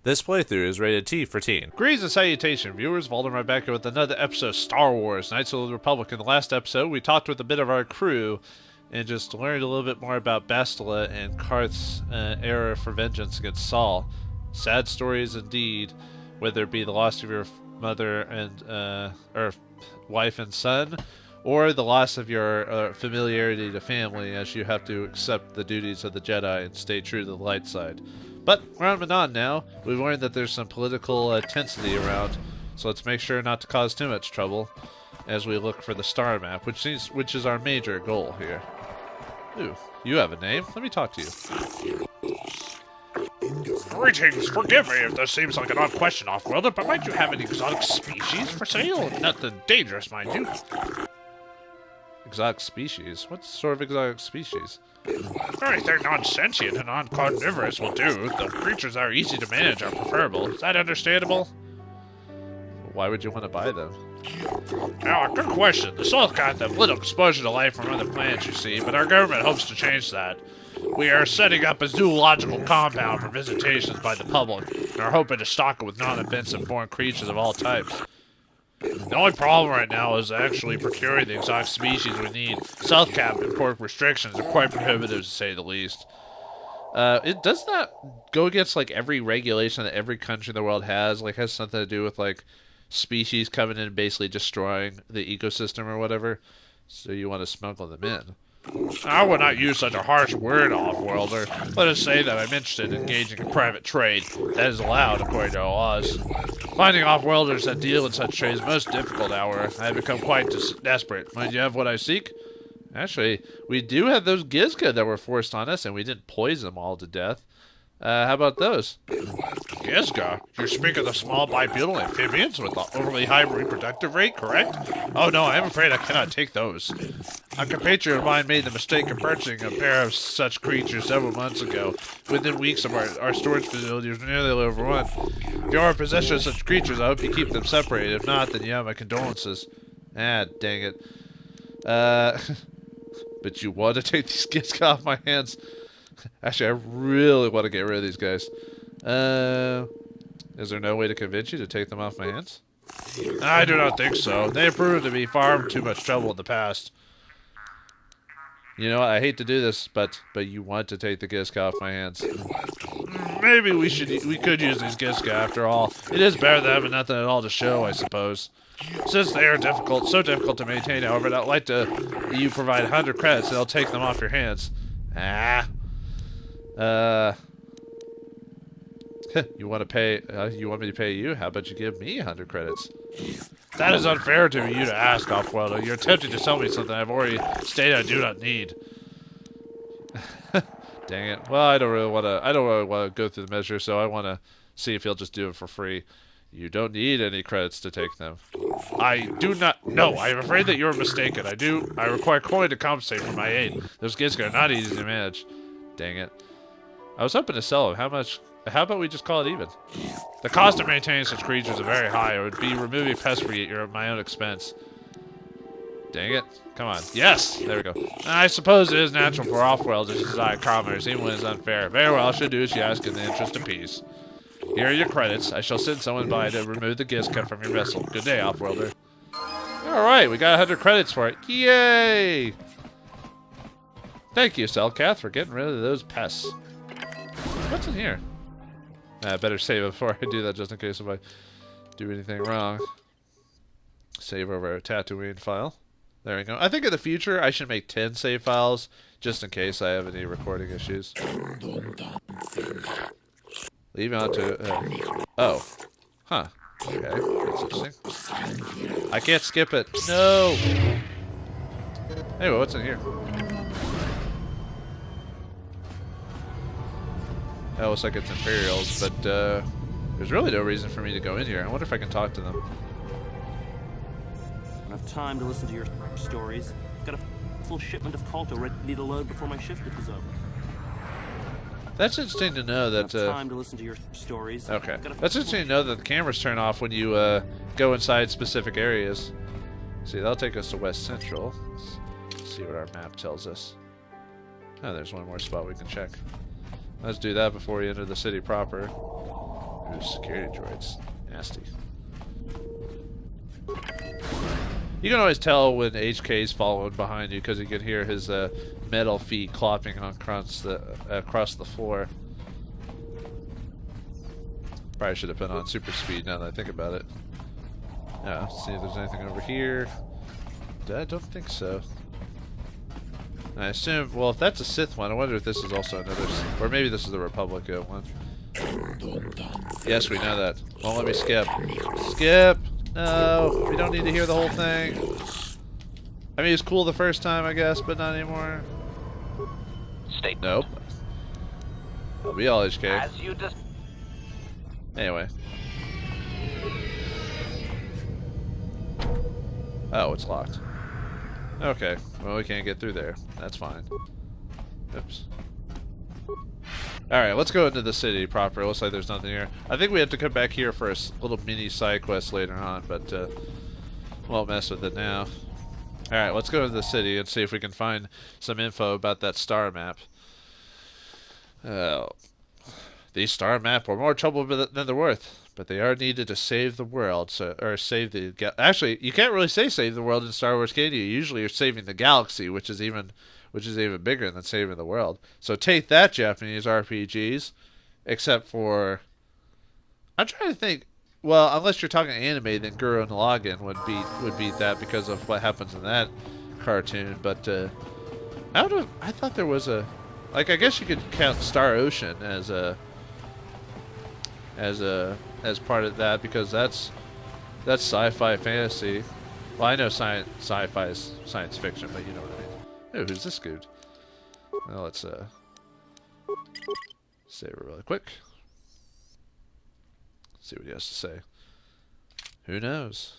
This playthrough is rated T for teen. Greetings and salutation, viewers. Vauldemare back here with another episode of Star Wars, Knights of the Republic. In the last episode, we talked with a bit of our crew and just learned a little bit more about Bastila and Karth's error for vengeance against Saul. Sad stories indeed, whether it be the loss of your mother and or wife and son, or the loss of your familiarity to family, as you have to accept the duties of the Jedi and stay true to the light side. But we're on Manon now. We've learned that there's some political intensity around, so let's make sure not to cause too much trouble as we look for the star map, which is our major goal here. Ooh, you have a name? Let me talk to you. Greetings, forgive me if this seems like an odd question, off-worlder, but might you have any exotic species for sale? Nothing dangerous, mind you. Exotic species? What sort of exotic species? Anything non-sentient and non-carnivorous will do. The creatures that are easy to manage are preferable. Is that understandable? Why would you want to buy them? Now, good question. The Selkath have little exposure to life from other planets, you see, but our government hopes to change that. We are setting up a zoological compound for visitations by the public, and are hoping to stock it with non-offensive foreign creatures of all types. The only problem right now is actually procuring the exotic species we need. Selkath import restrictions are quite prohibitive, to say the least. It does not go against like every regulation that every country in the world has. Like, has something to do with like species coming in and basically destroying the ecosystem or whatever. So you want to smuggle them in. I would not use such a harsh word, off-worlder. Let us say that I'm interested in engaging in private trade. That is allowed according to our laws. Finding off-worlders that deal in such trade is most difficult, however. I have become quite desperate. Might you have what I seek? Actually, we do have those Gizka that were forced on us, and we didn't poison them all to death. How about those? Gizka? You speak of the small bipedal amphibians with the overly high reproductive rate, correct? Oh no, I'm afraid I cannot take those. A compatriot of mine made the mistake of purchasing a pair of such creatures several months ago. Within weeks of our storage facility was nearly overrun. If you are in possession of such creatures, I hope you keep them separated. If not, then you have my condolences. Ah, dang it. But you want to take these Gizka off my hands? Actually, I really want to get rid of these guys. Is there no way to convince you to take them off my hands? I do not think so. They have proven to be far too much trouble in the past. You know what? I hate to do this, but you want to take the Gizka off my hands. Maybe we could use these Gizka after all. It is better than having nothing at all to show, I suppose. Since they are so difficult to maintain, however, I'd like you provide 100 credits and I'll take them off your hands. You want to pay? You want me to pay you? How about you give me 100 credits? That is unfair to you to ask, off-worlder. You're attempting to sell me something I've already stated I do not need. Dang it. Well, I don't really want to go through the measure, so I want to see if he'll just do it for free. You don't need any credits to take them. I do not. No, I am afraid that you're mistaken. I require coin to compensate for my aid. Those Gizka are not easy to manage. Dang it. I was hoping to sell them. How much? How about we just call it even? The cost of maintaining such creatures is very high. It would be removing pests for you at my own expense. Dang it. Come on. Yes! There we go. I suppose it is natural for off-worlders to desire commerce, even when it's unfair. Very well, I shall do as you ask in the interest of peace. Here are your credits. I shall send someone by to remove the Gizka from your vessel. Good day, off-worlder. Alright, we got 100 credits for it. Yay! Thank you, Selkath, for getting rid of those pests. What's in here? I better save it before I do that, just in case if I do anything wrong. Save over a Tatooine file. There we go. I think in the future I should make 10 save files, just in case I have any recording issues. Leave on to... oh. Huh. Okay, that's interesting. I can't skip it. No! Anyway, what's in here? That looks like it's Imperials, but there's really no reason for me to go in here. I wonder if I can talk to them. Enough time to listen to your stories. Got a full shipment of KotOR ready to load before my shift is over. That's interesting to know that. Time to listen to your stories. Okay, that's interesting to know that the cameras turn off when you go inside specific areas. See, that'll take us to West Central. Let's see what our map tells us. Oh, there's one more spot we can check. Let's do that before we enter the city proper. Ooh, security droids. Nasty. You can always tell when HK's following behind you because you can hear his metal feet clopping across the floor. Probably should have put on super speed now that I think about it. Yeah, see if there's anything over here. I don't think so. I assume, well, if that's a Sith one, I wonder if this is also another, or maybe this is the Republic one. Yes, we know that. Won't let me skip. Skip! No, we don't need to hear the whole thing. I mean, it's cool the first time, I guess, but not anymore. Nope. I'll be all HK. As you just Anyway. Oh, it's locked. Okay, well, we can't get through there. That's fine. Oops. Alright, let's go into the city proper. Looks like there's nothing here. I think we have to come back here for a little mini side quest later on, but won't mess with it now. Alright, let's go to the city and see if we can find some info about that star map. These star maps are more trouble than they're worth, but they are needed to save the world, or save the... Actually, you can't really say save the world in Star Wars, can you? Usually you're saving the galaxy, which is even bigger than saving the world. So take that, Japanese RPGs. Except for... I'm trying to think... Well, unless you're talking anime, then Gurren Lagann would beat that because of what happens in that cartoon. But I thought there was a... Like, I guess you could count Star Ocean as part of that because that's sci-fi fantasy. Well, I know sci-fi is science fiction, but you know what I mean. Oh, who's this dude? Well, let's save it really quick. See what he has to say. Who knows?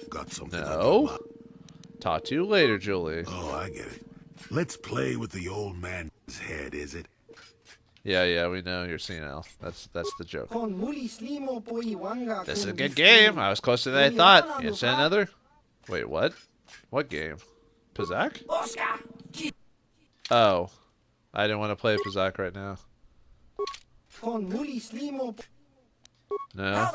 Got something? No. Talk to you later, Julie. Oh, I get it. Let's play with the old man's head, is it? Yeah, we know you're senile. That's the joke. This is a good game. I was closer than I thought. You said another? Wait, what? What game? Pizak? Oh. I didn't want to play Pizak right now. No.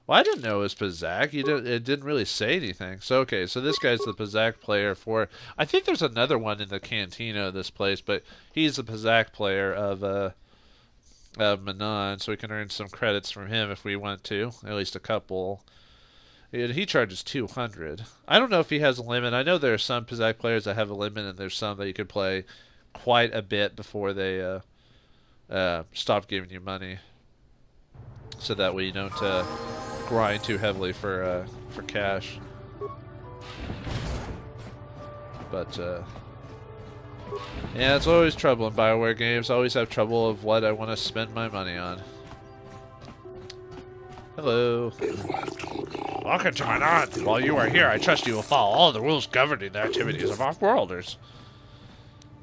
Well, I didn't know it was Pizak. It didn't really say anything. So, okay, so this guy's the Pizak player for... I think there's another one in the cantina of this place, but he's the Pizak player of Manon, so we can earn some credits from him if we want to. At least a couple. He charges 200. I don't know if he has a limit. I know there are some Pizak players that have a limit, and there's some that you can play quite a bit before they stop giving you money. So that way you don't grind too heavily for cash. But yeah, it's always trouble in BioWare games. I always have trouble of what I want to spend my money on. Hello. Welcome to Manon. While you are here, I trust you will follow all the rules governing the activities of off-worlders.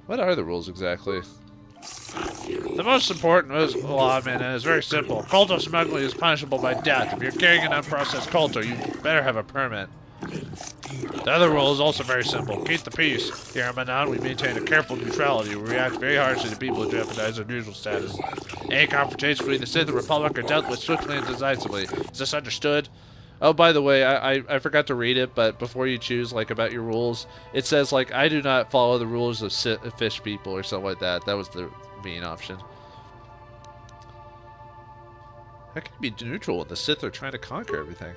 What are the rules exactly? The most important law, man, is very simple. Kolto smuggling is punishable by death. If you're carrying an unprocessed Kolto, you better have a permit. The other rule is also very simple. Keep the peace. Here in Manon, we maintain a careful neutrality. We react very harshly to people who jeopardize their neutral status. Any confrontation between the Sith and the Republic are dealt with swiftly and decisively. Is this understood? Oh, by the way, I forgot to read it, but before you choose, like, about your rules, it says, like, I do not follow the rules of fish people or something like that. That was the main option. How can you be neutral when the Sith are trying to conquer everything?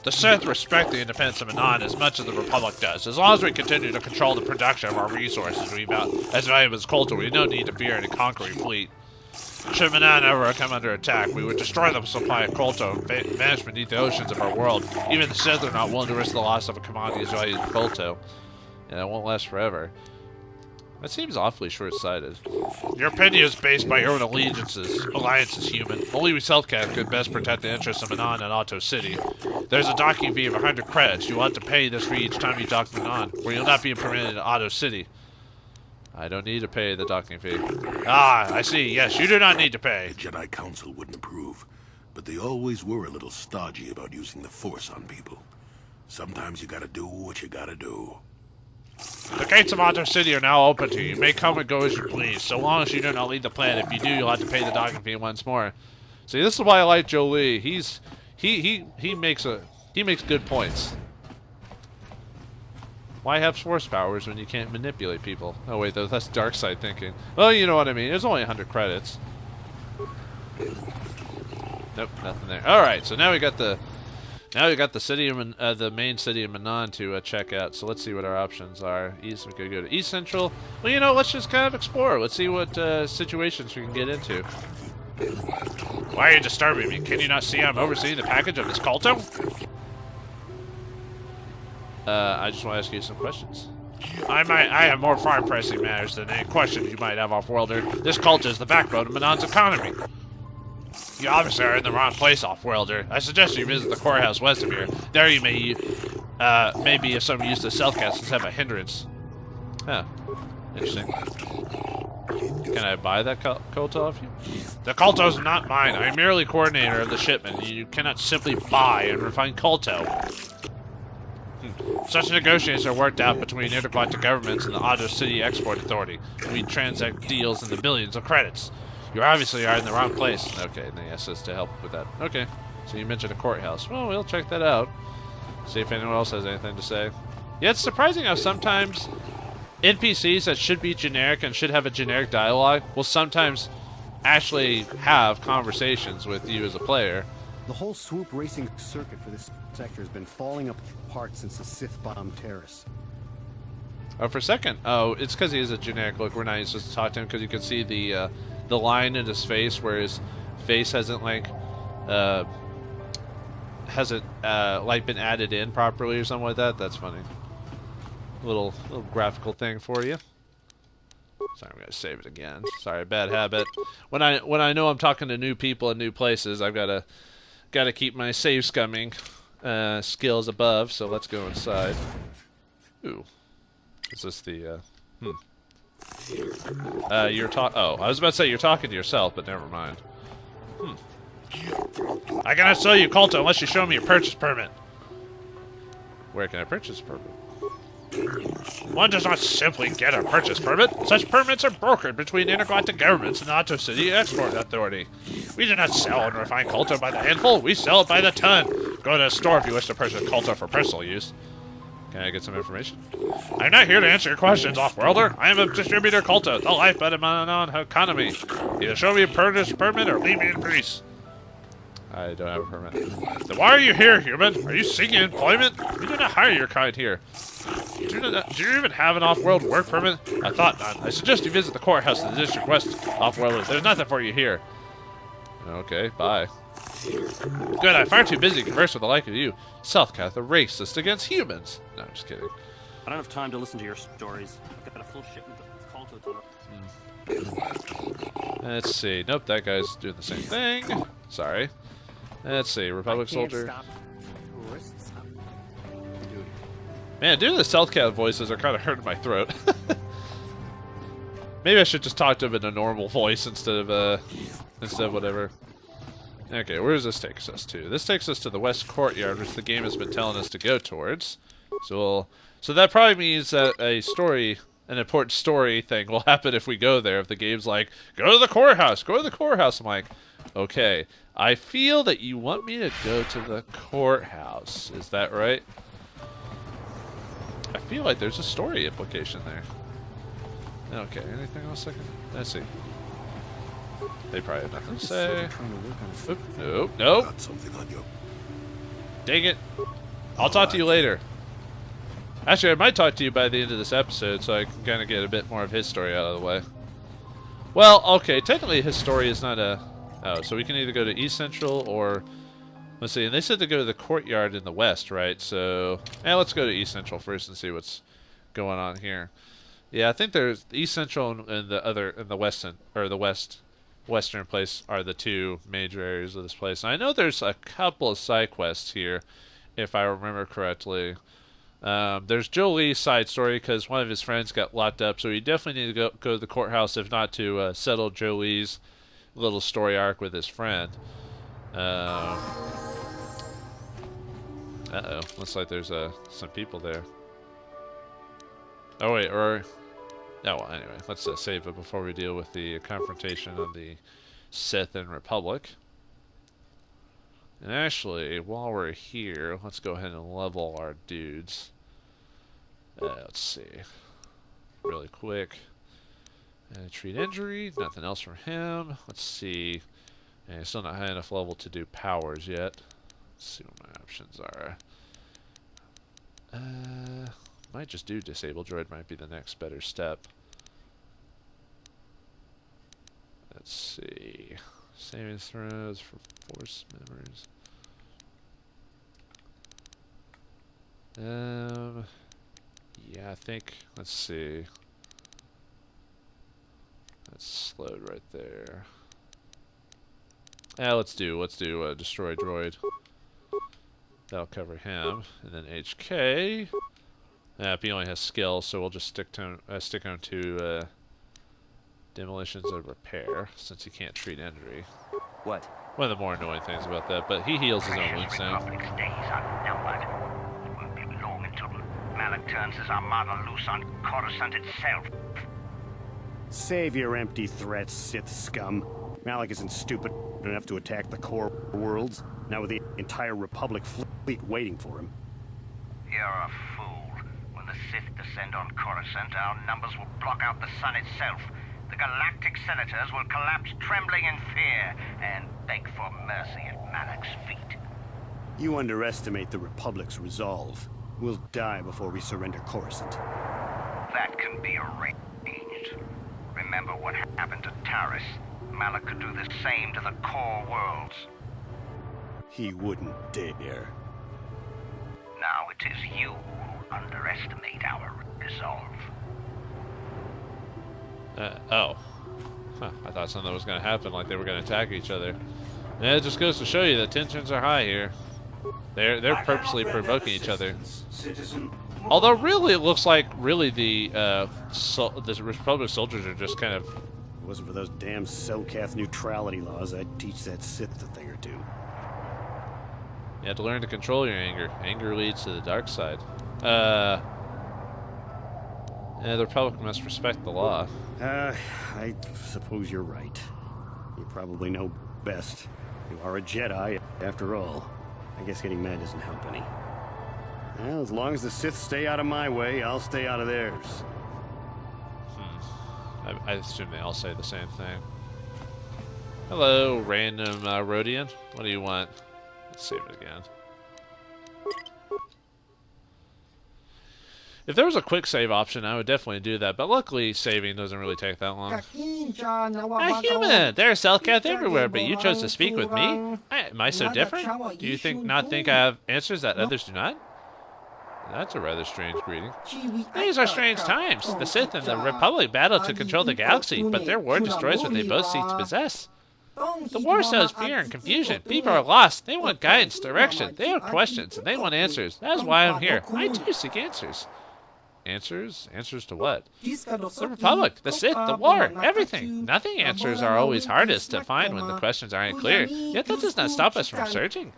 The Sith respect the independence of Manon as much as the Republic does. As long as we continue to control the production of our resources as valuable as Kolto, we don't need to fear any conquering fleet. Should Manon ever come under attack, we would destroy the supply of Kolto and vanish beneath the oceans of our world. Even the Sith are not willing to risk the loss of a commodity as valuable as Kolto. And it won't last forever. That seems awfully short-sighted. Your opinion is based by your own alliances, human. Only we Selkath could best protect the interests of Manon and Otto City. There's a docking fee of 100 credits. You will have to pay this fee each time you dock Manon, or you'll not be permitted in Otto City. I don't need to pay the docking fee. Ah, I see. Yes, you do not need to pay. The Jedi Council wouldn't approve, but they always were a little stodgy about using the Force on people. Sometimes you gotta do what you gotta do. The gates of Otto City are now open to you. You may come and go as you please, so long as you do not leave the planet. If you do, you'll have to pay the docking fee once more. See, this is why I like Jolie. He makes good points. Why have force powers when you can't manipulate people? Oh wait, though, that's dark side thinking. Well, you know what I mean. There's only 100 credits. Nope, nothing there. All right, so now we got the city of the main city of Manon to check out. So let's see what our options are. East, we could go to East Central. Well, you know, let's just kind of explore. Let's see what situations we can get into. Why are you disturbing me? Can you not see I'm overseeing the package of this KotOR? I just want to ask you some questions. I have more far-pressing matters than any questions you might have, off-worlder. This cult is the backbone of Manon's economy. You obviously are in the wrong place, off-worlder. I suggest you visit the courthouse west of here. There you may, maybe if some use the Selkath instead of a hindrance. Huh. Interesting. Can I buy that KotOR off you? The KotOR is not mine. I'm merely coordinator of the shipment. You cannot simply buy and refine KotOR. Such negotiations are worked out between intergalactic governments and the Otto City Export Authority. We transact deals in the billions of credits. You obviously are in the wrong place. Okay, and they asked us to help with that. Okay, so you mentioned a courthouse. Well, we'll check that out. See if anyone else has anything to say. Yeah, it's surprising how sometimes NPCs that should be generic and should have a generic dialogue will sometimes actually have conversations with you as a player. The whole swoop racing circuit for this sector has been falling apart since the Sith bombed Terrace. Oh, for a second. Oh, it's because he is a generic look. We're not supposed to talk to him because you can see the line in his face where his face hasn't like been added in properly or something like that. That's funny. Little graphical thing for you. Sorry, I'm gonna save it again. Sorry, bad habit. When I know I'm talking to new people in new places, I've gotta keep my save scumming skills above. So let's go inside. Ooh, is this the Oh, I was about to say you're talking to yourself, but never mind. I cannot sell you KotOR unless you show me your purchase permit. Where can I purchase a permit? One does not simply get a purchase permit. Such permits are brokered between intergalactic governments and the Otto City Export Authority. We do not sell and refine KotOR by the handful, we sell it by the ton. Go to a store if you wish to purchase KotOR for personal use. Can I get some information? I'm not here to answer your questions, off-worlder. I am a distributor KotOR, the lifeblood of my economy. Either show me a purchase permit or leave me in peace. I don't have a permit. Then why are you here, human? Are you seeking employment? We do not hire your kind here. Do you even have an off-world work permit? I thought not. I suggest you visit the courthouse in the district west, off-worlder. There's nothing for you here. Okay, bye. Good, I'm far too busy to converse with the like of you. Selkath, a racist against humans. No, I'm just kidding. I don't have time to listen to your stories. I've got a full shipment of KotOR to... Let's see. Nope, that guy's doing the same thing. Sorry. Let's see. Republic soldier. Man, doing the Selkath voices are kind of hurting my throat. Maybe I should just talk to him in a normal voice instead of whatever. Okay, where does this take us to? This takes us to the West Courtyard, which the game has been telling us to go towards. So that probably means that an important story thing will happen if we go there. If the game's like, go to the courthouse, go to the courthouse. I'm like, okay, I feel that you want me to go to the courthouse. Is that right? I feel like there's a story implication there. Okay, anything else I can... Let's see. They probably have nothing to say. Oop, nope, nope. Got something on you. Dang it. I'll talk to you later. Actually, I might talk to you by the end of this episode so I can kind of get a bit more of his story out of the way. Well, okay, technically his story is not a... Oh, so we can either go to East Central or... Let's see, and they said to go to the courtyard in the west, right? So, let's go to East Central first and see what's going on here. Yeah, I think there's East Central and the western place are the two major areas of this place. And I know there's a couple of side quests here, if I remember correctly. There's Jolie's side story because one of his friends got locked up, so you definitely need to go to the courthouse, if not to settle Jolie's little story arc with his friend. Uh-oh. Looks like there's some people there. Oh, wait, or... Oh, well, anyway, let's save it before we deal with the confrontation of the Sith and Republic. And actually, while we're here, let's go ahead and level our dudes. Let's see. Really quick. Treat injury. Nothing else from him. Let's see. And still not high enough level to do powers yet. Let's see what my options are. Might just do disable droid. Might be the next better step. Let's see. Saving throws for force members. Yeah, I think. Let's see. That's slowed right there. Yeah, let's do destroy droid. That'll cover him, and then HK. If he only has skill, so we'll just stick on to demolitions and repair, since he can't treat injury. What? One of the more annoying things about that, but he heals his own wounds now. Republic's days are numbered. It won't be long until Malak turns his armada loose on Coruscant itself. Save your empty threats, Sith scum. Malak isn't stupid enough to attack the core worlds, now with the entire Republic fleet waiting for him. You're a fool. When the Sith descend on Coruscant, our numbers will block out the sun itself. The Galactic Senators will collapse trembling in fear and beg for mercy at Malak's feet. You underestimate the Republic's resolve. We'll die before we surrender Coruscant. That can be arranged. Remember what happened to Taris. Malak could do the same to the core worlds. He wouldn't dare. Now it is you who underestimate our resolve. Oh. Huh, I thought something was going to happen, like they were going to attack each other. Yeah, it just goes to show you that tensions are high here. They're purposely provoking each other. Although really, it looks like the Republic soldiers are just kind of. If it wasn't for those damn Selkath neutrality laws, I'd teach that Sith a thing or two. You have to learn to control your anger. Anger leads to the dark side. The Republic must respect the law. I suppose you're right. You probably know best. You are a Jedi, after all. I guess getting mad doesn't help any. Well, as long as the Sith stay out of my way, I'll stay out of theirs. I assume they all say the same thing. Hello, random Rhodian. What do you want? Let's save it again. If there was a quick save option, I would definitely do that, but luckily saving doesn't really take that long. A human! There's Selkath everywhere, but you chose to speak with me? Am I so different? Do you not think I have answers that others do not? That's a rather strange greeting. These are strange times. The Sith and the Republic battle to control the galaxy, but their war destroys what they both seek to possess. The war sows fear and confusion. People are lost. They want guidance, direction. They have questions, and they want answers. That is why I'm here. I too seek answers. Answers? Answers to what? The Republic, the Sith, the war, everything. Nothing answers are always hardest to find when the questions aren't clear. Yet that does not stop us from searching.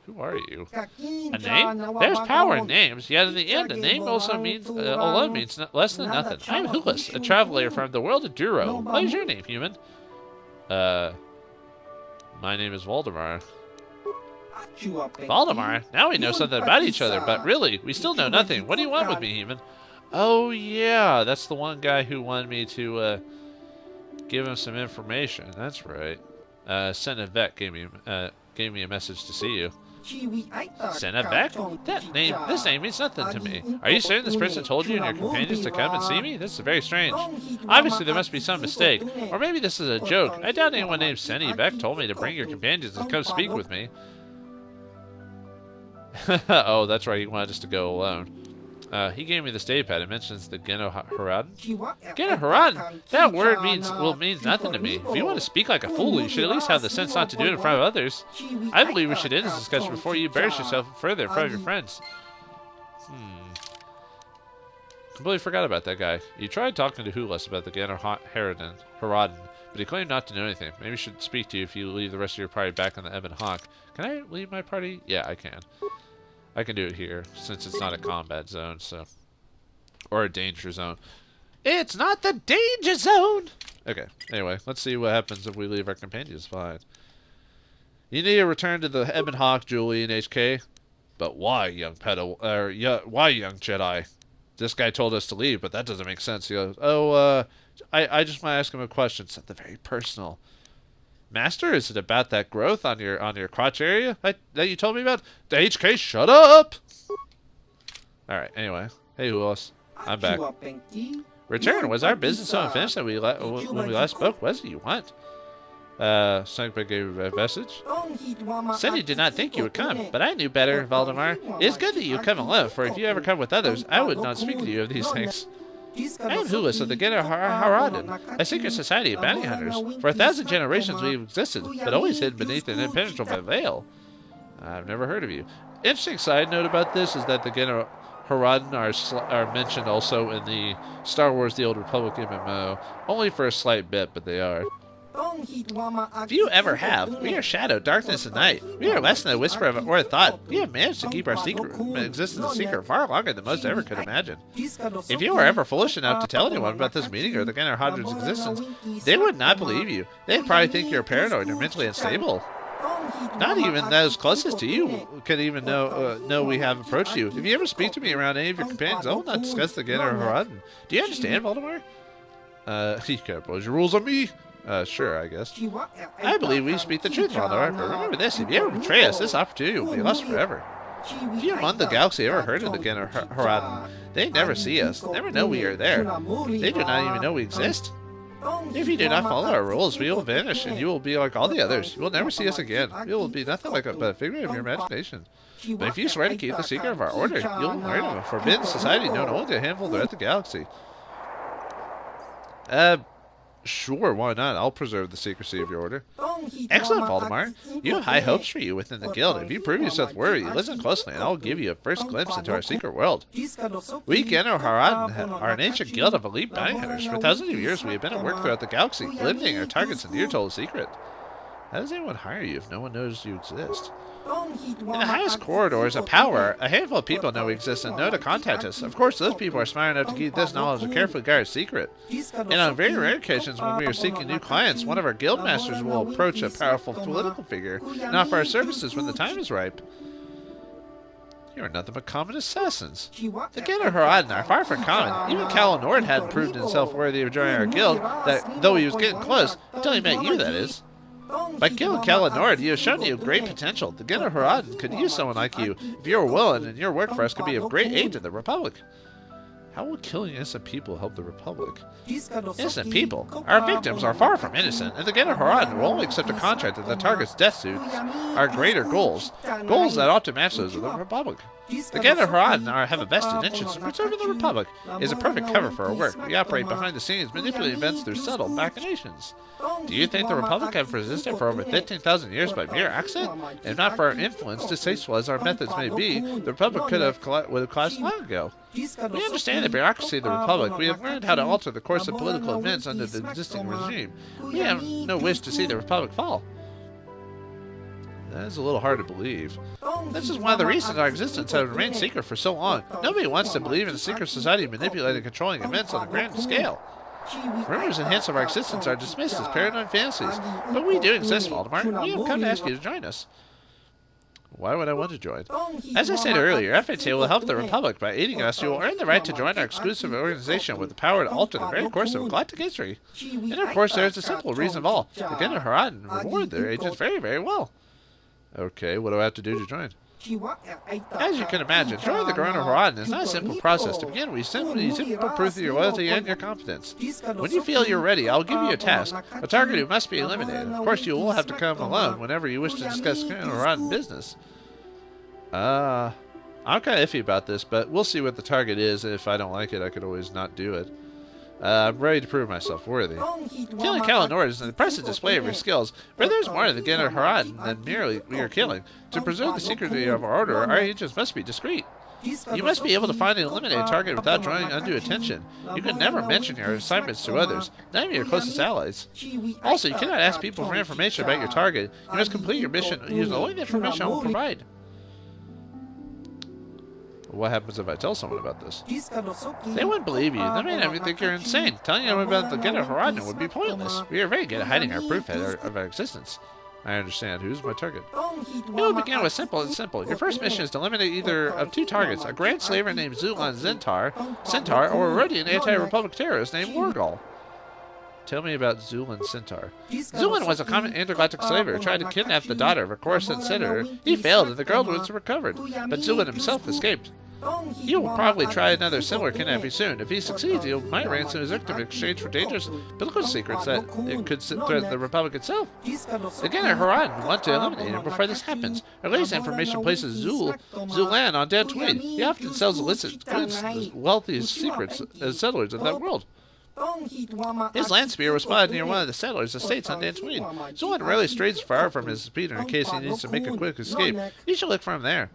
Who are you? A name? There's power in names, yet in the end, a name also means alone means less than nothing. I'm Hulas, a traveler from the world of Duro. What is your name, human? My name is Vauldemare. Vauldemare? Now we know something about each other, but really, we still know nothing. What do you want with me, human? Oh, yeah, that's the one guy who wanted me to give him some information. That's right. Selkath gave me a message to see you. Selkath? This name means nothing to me. Are you certain this person told you and your companions to come and see me? This is very strange. Obviously, there must be some mistake. Or maybe this is a joke. I doubt anyone named Selkath told me to bring your companions and come speak with me. Oh, that's right. He wanted us to go alone. He gave me this datapad. It mentions the Genoharadan. Genoharadan? That word means nothing to me. If you want to speak like a fool, you should at least have the sense not to do it in front of others. I believe we should end this discussion before you embarrass yourself further in front of your friends. Completely forgot about that guy. You tried talking to Hulas about the Genoharadan, but he claimed not to know anything. Maybe he should speak to you if you leave the rest of your party back on the Ebon Hawk. Can I leave my party? Yeah, I can. I can do it here, since it's not a combat zone, so... Or a danger zone. It's not the danger zone! Okay, anyway, let's see what happens if we leave our companions behind. You need to return to the Ebon Hawk, Julie, and HK. But why, young why, young Jedi? This guy told us to leave, but that doesn't make sense. He goes, I just want to ask him a question. Something very personal. Master, is it about that growth on your crotch area that you told me about? The HK, shut up! Alright, anyway. Hey, who else? I'm back. Return, was our business so unfinished that when we last spoke? Was it you want? Selkath gave a message. Said he did not think you would come, but I knew better, Vauldemare. It is good that you come alone, for if you ever come with others, I would not speak to you of these things. I am Hulis of the Haradan, a secret society of bounty hunters. For 1,000 generations we have existed, but always hidden beneath an impenetrable veil. I've never heard of you. Interesting side note about this is that the Haradan are mentioned also in the Star Wars The Old Republic MMO. Only for a slight bit, but they are. If you ever have, we are shadow, darkness, and night. We are less than a whisper of or a thought. We have managed to keep our existence a secret far longer than most ever could imagine. If you were ever foolish enough to tell anyone about this meeting or the Haradan's existence, they would not believe you. They'd probably think you're paranoid or mentally unstable. Not even those closest to you could even know we have approached you. If you ever speak to me around any of your companions, I will not discuss the Haradan. Do you understand, Vauldemare? You can't impose your rules on me. Sure, I guess. I believe we speak the truth, Vauldemare, but remember this, if you ever betray us, this opportunity will be lost forever. If you among the galaxy ever heard of the Haradan, they never see us, never know we are there. They do not even know we exist. If you do not follow our rules, we will vanish, and you will be like all the others. You will never see us again. We will be nothing but a figment of your imagination. But if you swear to keep the secret of our order, you will learn of a forbidden society known only to a handful throughout the galaxy. Sure, why not? I'll preserve the secrecy of your order. Excellent, Vauldemare. You have high hopes for you within the guild. If you prove yourself worthy, listen closely, and I'll give you a first glimpse into our secret world. We, Haradan, are an ancient guild of elite bounty hunters. For thousands of years, we have been at work throughout the galaxy, limiting our targets and near-told secret. How does anyone hire you if no one knows you exist? In the highest corridors of power, a handful of people know we exist and know to contact us. Of course, those people are smart enough to keep this knowledge a carefully guarded secret. And on very rare occasions when we are seeking new clients, one of our guild masters will approach a powerful political figure and offer our services when the time is ripe. You are nothing but common assassins. The Haradan are far from common. Even KotOR hadn't proved himself worthy of joining our guild, though he was getting close, until he met you, that is. By killing KotOR, you have shown you have great potential. The Haradan could use someone like you if you were willing, and your work for us could be of great aid to the Republic. How will killing innocent people help the Republic? Innocent people? Our victims are far from innocent, and the Haradan will only accept a contract if the target's death suits are greater goals. Goals that ought to match those of the Republic. The Haradan have a vested interest in preserving the Republic. It is a perfect cover for our work. We operate behind the scenes, manipulating events through subtle machinations. Do you think the Republic have resisted for over 15,000 years by mere accident? If not for our influence, distasteful as our methods may be, the Republic would have collapsed long ago. We understand the bureaucracy of the Republic. We have learned how to alter the course of political events under the existing regime. We have no wish to see the Republic fall. That is a little hard to believe. This is one of the reasons our existence has remained secret for so long. Nobody wants to believe in a secret society manipulating and controlling events on a grand scale. Rumors and hints of our existence are dismissed as paranoid fantasies, but we do exist, Vauldemare. We have come to ask you to join us. Why would I want to join? As I said earlier, FAT will help the Republic. By aiding us, you will earn the right to join our exclusive organization with the power to alter the very course of galactic history. And of course, there is a simple reason of all. The Haradan reward their agents very, very well. Okay, what do I have to do to join? As you can imagine, joining the Haradan is not a simple process. To begin, we simply prove your loyalty and your competence. When you feel you're ready, I'll give you a task, a target who must be eliminated. Of course, you will have to come alone whenever you wish to discuss Haradan business. I'm kind of iffy about this, but we'll see what the target is. If I don't like it, I could always not do it. I'm ready to prove myself worthy. Killing KotOR is an impressive display of your skills, but there's more to the Haradan than merely your killing. To preserve the secrecy of our order, our agents must be discreet. You must be able to find and eliminate a target without drawing undue attention. You can never mention your assignments to others, not even your closest allies. Also, you cannot ask people for information about your target. You must complete your mission using only the information I will provide. What happens if I tell someone about this? They wouldn't believe you. They may not think you're insane. Telling them about the Haradan would be pointless. We are very good at hiding our proof of our existence. I understand. Who's my target? It will begin with simple and simple. Your first mission is to eliminate either of two targets, a Grand Slaver named Zulan Centaur, or a Rodian anti-Republic terrorist named Wargal. Tell me about Zulan Centaur. Zulan was a common intergalactic slaver who tried to kidnap the daughter of a Coruscant senator. He failed and the girl was recovered, but Zulan himself escaped. He will probably try another similar kidnapping soon. If he succeeds, he might ransom his victim in exchange for dangerous political secrets that it could threaten the Republic itself. Again, Haran want to eliminate him before this happens. Our latest information places Zulan on Dantooine. He often sells illicit goods as wealthiest secrets as settlers of that world. His land spear was spotted near one of the settlers' estates on Dantooine. Zulan rarely strays far from his speeder in case he needs to make a quick escape. You should look for him there.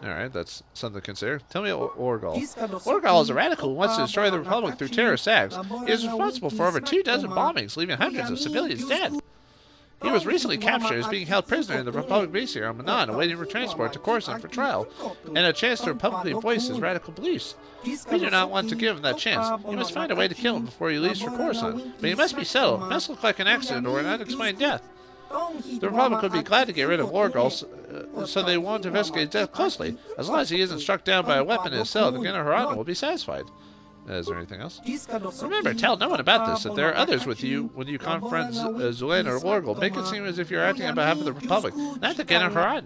Alright, that's something to consider. Tell me Orgal. Orgal is a radical who wants to destroy the Republic through terrorist acts. He is responsible for over 24 bombings, leaving hundreds of civilians dead. He was recently captured and is being held prisoner in the Republic base here on Manan, awaiting transport to Coruscant for trial, and a chance to publicly voice his radical beliefs. We do not want to give him that chance. You must find a way to kill him before he leaves for Coruscant, but he must be settled. It must look like an accident or an unexplained death. The Republic would be glad to get rid of Orgal, so they won't investigate his death closely. As long as he isn't struck down by a weapon in his cell, the General Harada will be satisfied. Is there anything else? Remember, tell no one about this. If there are others with you when you confront Zulan or Orgal, make it seem as if you're acting on behalf of the Republic, not the General Harada.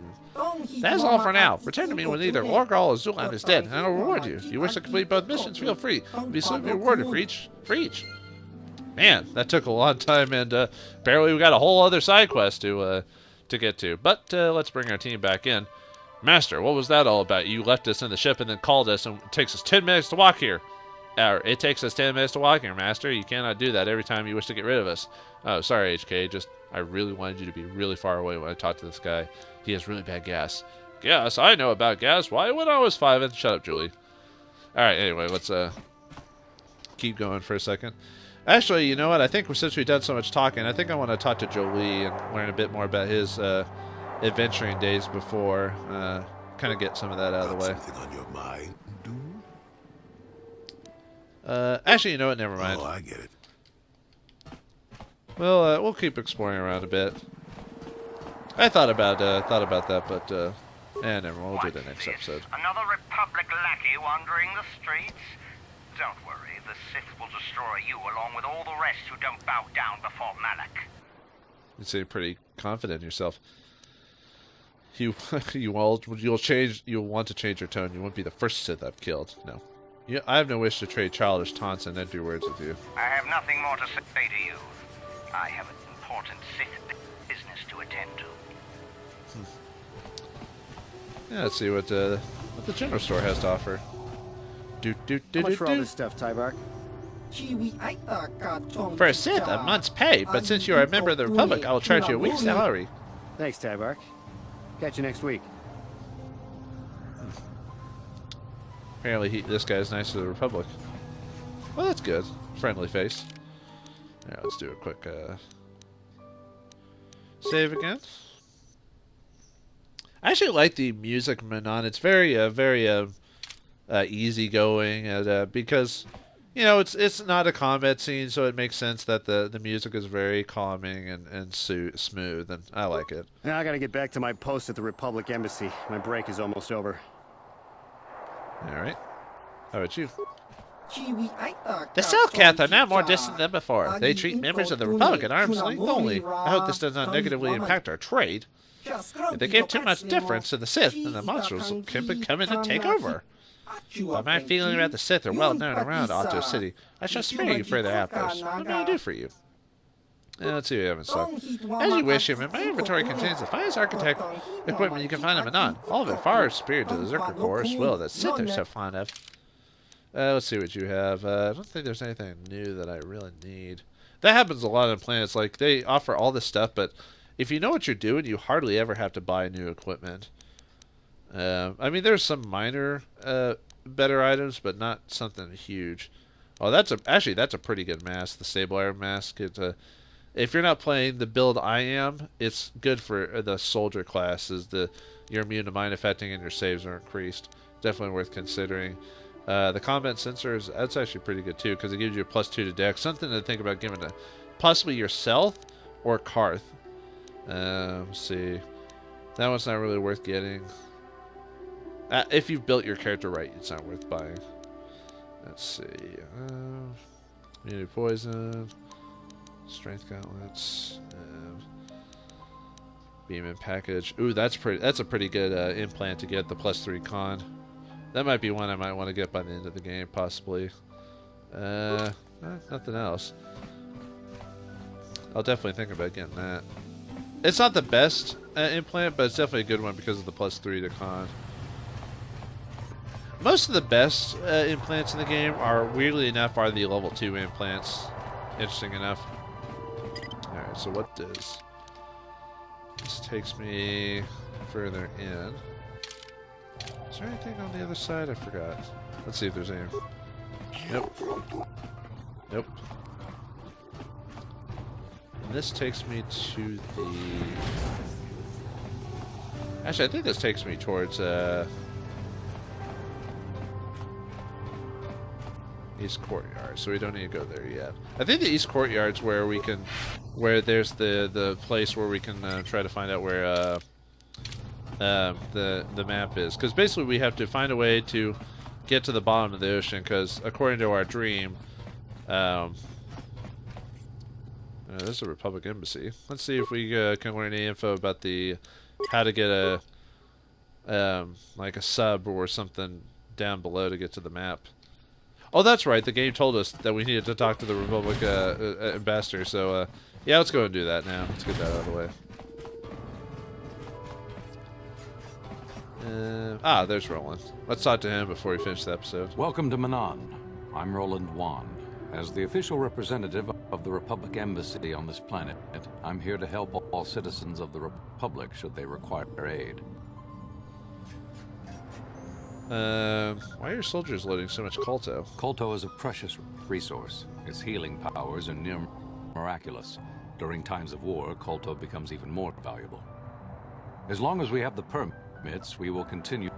That is all for now. Return to me when either Orgal or Zulan is dead, and I will reward you. If you wish to complete both missions, feel free. You'll be slightly rewarded for each. Man, that took a long time, and apparently we got a whole other side quest to get to. But let's bring our team back in. Master, what was that all about? You left us in the ship and then called us, and it takes us 10 minutes to walk here. It takes us 10 minutes to walk here, Master. You cannot do that every time you wish to get rid of us. Oh, sorry, HK. I really wanted you to be really far away when I talked to this guy. He has really bad gas. Gas? I know about gas. Why, when I was 5 and... Shut up, Julie. Alright, anyway, let's keep going for a second. Actually, you know what? I think since we've done so much talking, I think I want to talk to Jolie and learn a bit more about his adventuring days before. Kind of get some of that out of the way. Something on your mind, Actually, you know what? Never mind. Oh, I get it. Well, we'll keep exploring around a bit. I thought about that, but never mind. We'll do the next episode. Another Republic lackey wandering the streets? Don't worry, the Sith will destroy you along with all the rest who don't bow down before Malak. You seem pretty confident in yourself. You'll want to change your tone. You won't be the first Sith I've killed. No. I have no wish to trade childish taunts and empty words with you. I have nothing more to say to you. I have an important Sith business to attend to. Yeah, let's see what the general store has to offer. How much for all this stuff, Tybark? For a Sith, a month's pay, but since you are a member of the Republic, I will charge you a week's salary. Thanks, Tybark. Catch you next week. Apparently, this guy's nice to the Republic. Well, that's good. Friendly face. Alright, let's do a quick save again. I actually like the music Manon. It's very easygoing, and because you know it's not a combat scene, so it makes sense that the music is very calming and smooth, and I like it. Now I gotta get back to my post at the Republic Embassy. My break is almost over. Alright. How about you? The Selkath are now more distant than before. They treat members of the Republic at arm's length only. I hope this does not negatively impact our trade. If they give too much deference to the Sith, then the monsters can come in and take over. But my feelings about the Sith are well known around Otto City. I shall spare you further outbursts. What may I do for you? Let's see what we have in stock. As you wish, him, my inventory contains the finest architect equipment you can find in Manon. All of it far superior to the Zerker Core swill that Sith are so fond of. Let's see what you have. I don't think there's anything new that I really need. That happens a lot on planets. Like, they offer all this stuff, but if you know what you're doing, you hardly ever have to buy new equipment. I mean, there's some minor better items, but not something huge. Oh, that's a pretty good mask. The Stable Iron Mask. If you're not playing the build I am, it's good for the soldier classes. You're immune to mind affecting and your saves are increased. Definitely worth considering. The combat sensors, that's actually pretty good too, because it gives you a +2 to dex. Something to think about giving to possibly yourself or Karth. Let's see. That one's not really worth getting. If you've built your character right, it's not worth buying. Let's see. Immunity poison. Strength gauntlets. Beam-in package. Ooh, that's a pretty good implant to get, the +3 con. That might be one I might want to get by the end of the game, possibly. Nothing else. I'll definitely think about getting that. It's not the best implant, but it's definitely a good one because of the +3 to con. Most of the best implants in the game are, weirdly enough, are the level 2 implants. Interesting enough. Alright, so what does... This takes me further in. Is there anything on the other side? I forgot. Let's see if there's any. Nope. Nope. And this takes me to the... Actually, I think this takes me towards, East Courtyard, so we don't need to go there yet. I think the East Courtyard's where we can... Where there's the place where we can try to find out where, the map is. Because basically we have to find a way to get to the bottom of the ocean, because according to our dream... there's a Republic Embassy. Let's see if we can learn any info about the... How to get a... like a sub or something down below to get to the map. Oh, that's right. The game told us that we needed to talk to the Republic ambassador. So, yeah, let's go and do that now. Let's get that out of the way. There's Roland. Let's talk to him before we finish the episode. Welcome to Manan. I'm Roland Wan. As the official representative of the Republic Embassy on this planet, I'm here to help all citizens of the Republic should they require aid. Why are your soldiers loading so much KotOR? KotOR is a precious resource. Its healing powers are near miraculous. During times of war, KotOR becomes even more valuable. As long as we have the permits, we will continue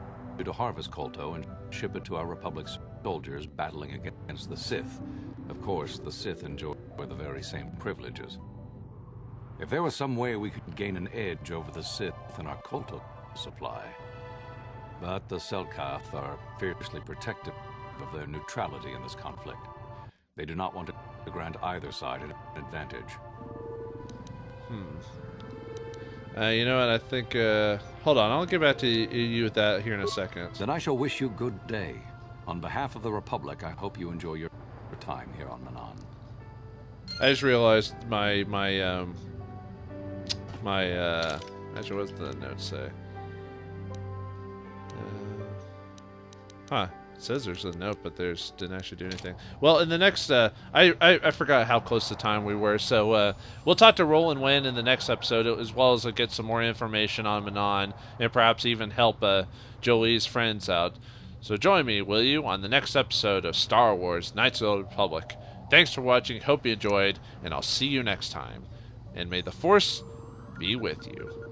to harvest KotOR and ship it to our Republic's soldiers battling against the Sith. Of course, the Sith enjoy the very same privileges. If there was some way we could gain an edge over the Sith in our KotOR supply... But the Selkath are fiercely protective of their neutrality in this conflict. They do not want to grant either side an advantage. You know what, I think, hold on, I'll get back to you with that here in a second. Then I shall wish you good day. On behalf of the Republic, I hope you enjoy your time here on Manan. I just realized actually, what's the note say? Huh. It says there's a note, but didn't actually do anything. Well, in the next, I forgot how close to time we were, so we'll talk to Roland Wen in the next episode, as well as get some more information on Manan, and perhaps even help Jolie's friends out. So join me, will you, on the next episode of Star Wars Knights of the Old Republic. Thanks for watching, hope you enjoyed, and I'll see you next time. And may the Force be with you.